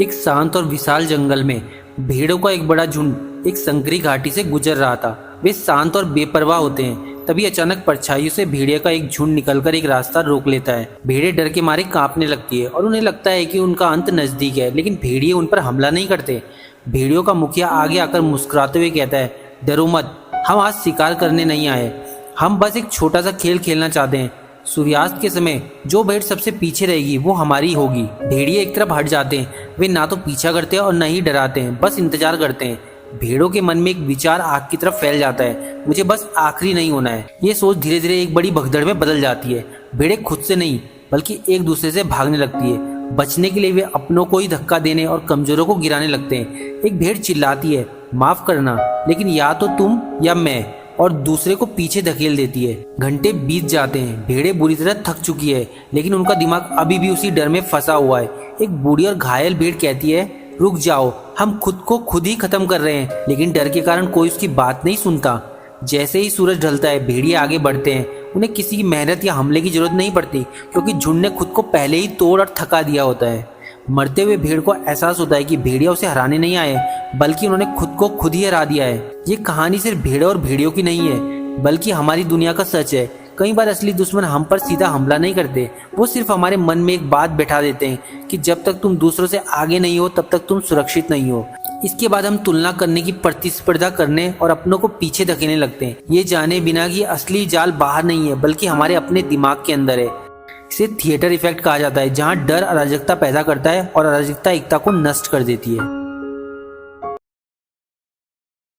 एक शांत और विशाल जंगल में भेड़ों का एक बड़ा झुंड एक संकरी घाटी से गुजर रहा था। वे शांत और बेपरवाह होते हैं। तभी अचानक परछाइयों से भेड़िया का एक झुंड निकलकर एक रास्ता रोक लेता है। भेड़े डर के मारे कांपने लगती है और उन्हें लगता है कि उनका अंत नजदीक है, लेकिन भेड़िए उन पर हमला नहीं करते। भेड़ियों का मुखिया आगे आकर मुस्कुराते हुए कहता है, डरो मत, हम आज शिकार करने नहीं आए, हम बस एक छोटा सा खेल खेलना चाहते हैं। सूर्यास्त के समय जो भेड़ सबसे पीछे रहेगी वो हमारी होगी। भेड़िए एक तरफ हट जाते हैं। वे ना तो पीछा करते हैं और न ही डराते हैं, बस इंतजार करते हैं। भेड़ों के मन में एक विचार आग की तरफ फैल जाता है, मुझे बस आखिरी नहीं होना है। ये सोच धीरे धीरे एक बड़ी भगदड़ में बदल जाती है। भेड़ें खुद से नहीं बल्कि एक दूसरे से भागने लगती है। बचने के लिए वे अपनों को ही धक्का देने और कमजोरों को गिराने लगते हैं। एक भेड़ चिल्लाती है, माफ करना, लेकिन या तो तुम या मैं, और दूसरे को पीछे धकेल देती है। घंटे बीत जाते हैं। भेड़े बुरी तरह थक चुकी है, लेकिन उनका दिमाग अभी भी उसी डर में फंसा हुआ है। एक बूढ़ी और घायल भेड़ कहती है, रुक जाओ, हम खुद को खुद ही खत्म कर रहे हैं। लेकिन डर के कारण कोई उसकी बात नहीं सुनता। जैसे ही सूरज ढलता है, भेड़िए आगे बढ़ते हैं। उन्हें किसी की मेहनत या हमले की जरूरत नहीं पड़ती, क्योंकि झुंड ने खुद को पहले ही तोड़ और थका दिया होता है। मरते हुए भेड़ को एहसास होता है कि भेड़िया उसे हराने नहीं आए, बल्कि उन्होंने खुद को खुद ही हरा दिया है। ये कहानी सिर्फ भेड़ों और भेड़ियों की नहीं है, बल्कि हमारी दुनिया का सच है। कई बार असली दुश्मन हम पर सीधा हमला नहीं करते, वो सिर्फ हमारे मन में एक बात बैठा देते हैं कि जब तक तुम दूसरों से आगे नहीं हो तब तक तुम सुरक्षित नहीं हो। इसके बाद हम तुलना करने की, प्रतिस्पर्धा करने और अपनों को पीछे धकेलने लगते हैं, ये जाने बिना कि असली जाल बाहर नहीं है बल्कि हमारे अपने दिमाग के अंदर है। इसे थिएटर इफेक्ट कहा जाता है, जहाँ डर अराजकता पैदा करता है और अराजकता एकता को नष्ट कर देती है।